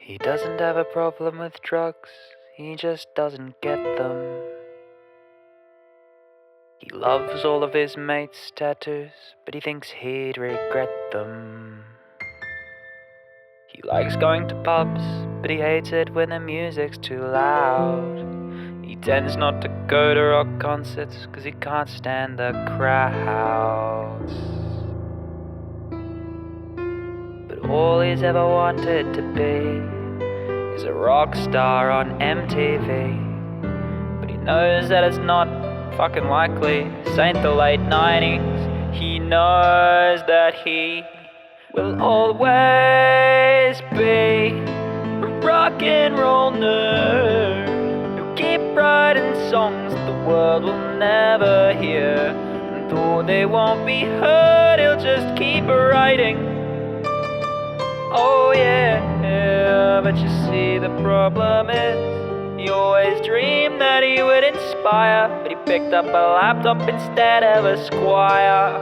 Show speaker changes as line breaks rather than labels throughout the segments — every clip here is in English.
He doesn't have a problem with drugs, he just doesn't get them. He loves all of his mates' tattoos, but he thinks he'd regret them. He likes going to pubs, but he hates it when the music's too loud. He tends not to go to rock concerts, cause he can't stand the crowds. But all he's ever wanted to be is a rock star on MTV. But he knows that it's not fucking likely. This ain't the late 90s. He knows that he will always be a rock and roll nerd who'll keep writing songs that the world will never hear. And though they won't be heard, he'll just keep writing. Oh yeah, but you see the problem is he always dreamed that he would inspire, but he picked up a laptop instead of a Squire.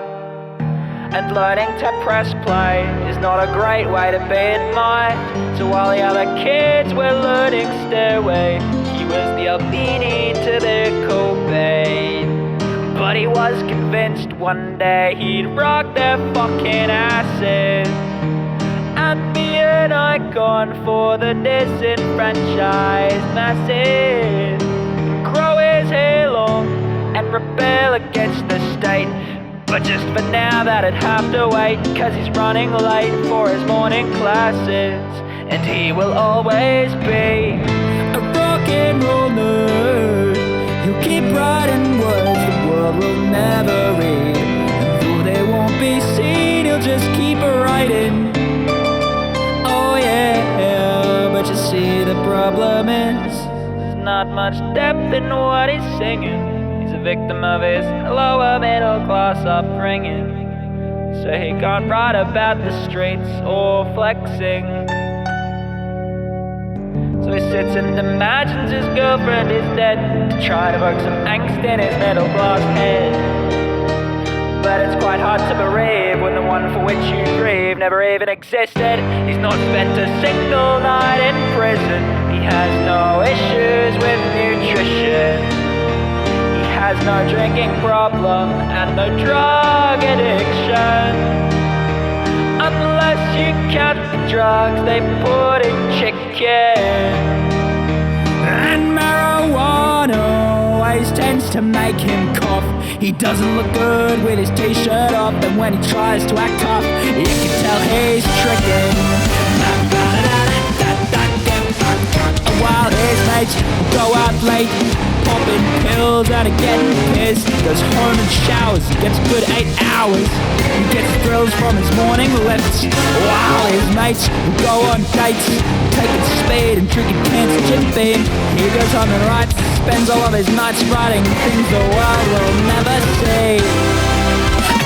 And learning to press play is not a great way to be admired. So while the other kids were learning Stairway, he was the Albini to their Cobain. But he was convinced one day he'd rock their fucking asses and be an icon for the disenfranchised masses. Grow his hair long and rebel against the state. But just for now that'd have to wait, cause he's running late for his morning classes. And he will always be a rock and roll nerd. He'll keep writing words the world will never read. And though they won't be seen, he'll just keep writing. But you see the problem is there's not much depth in what he's singing. He's a victim of his lower middle class upbringing, so he can't write about the streets or flexing. So he sits and imagines his girlfriend is dead to try and evoke some angst in his middle class head. But it's quite hard to bereave when the one for which you grieve never even existed. He's not spent a single night in prison. He has no issues with nutrition. He has no drinking problem and no drug addiction, unless you count the drugs they put in chicken. And marijuana always tends to make him cough. He doesn't look good with his t-shirt off, and when he tries to act tough, you can tell he's tricking. While his mates go out late, popping pills and getting pissed, goes home and showers, he gets a good 8 hours. He gets thrills from his morning lifts, while his mates go on dates, taking speed and drinking cans of Jim Beam. He goes home and writes, spends all of his nights writing things the world will never see.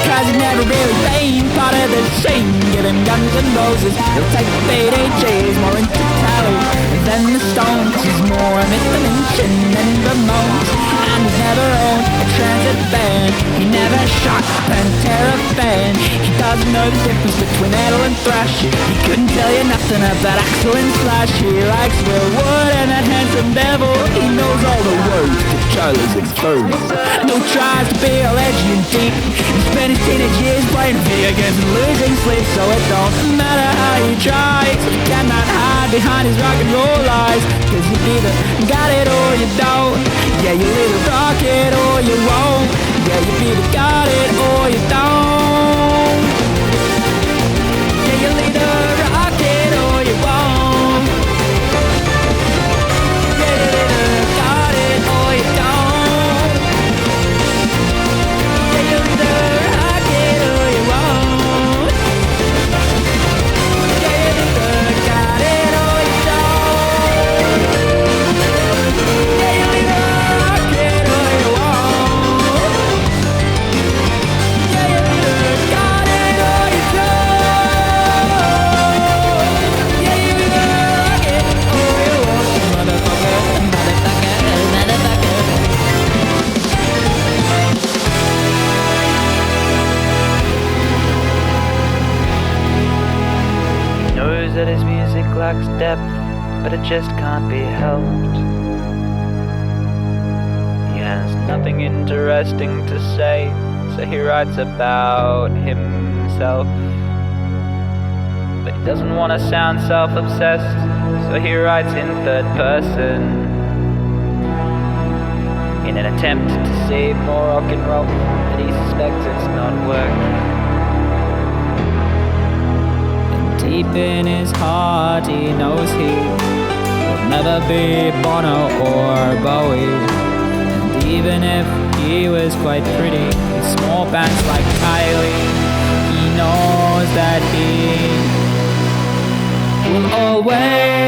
Cause he's never really been part of the scene. Give him Guns and Roses, he'll take BDGs, more into Tally than the Stones. He's more a Mr. Minchin than Ramones, and he's never owned a transit van. He never shot a Pantera fan. He doesn't know the difference between metal and thrash. He couldn't tell you nothing about Axl and Slash. He likes Will Wood and that handsome devil. He knows all the words to Charlie's Exposed. And he tries to be all edgy and deep. He spent his teenage years playing video games and losing sleep, so it don't matter how you try. He cannot hide behind his rock and roll lies, cause you either got it or you don't. Yeah, you either rock it or you won't. Yeah, you either got it or you don't. Yeah, you either rock it or you won't. Yeah, you either got it or you don't. Yeah, you either rock it or you won't. Yeah, you either got it or you don't. Yeah, you either rock it or you won't. Yeah, you either got it or you don't. Yeah, you either rock it or you won't. Motherfucker, motherfucker, motherfucker. He knows that his music lacks depth, but it just can't be helped. He has nothing interesting to say, so he writes about himself. But he doesn't want to sound self-obsessed, so he writes in third person, in an attempt to see more rock and roll, but he suspects it's not working. And deep in his heart he knows he will never be Bono or Bowie. And even if he was quite pretty in small bands like Kylie, he knows that he will always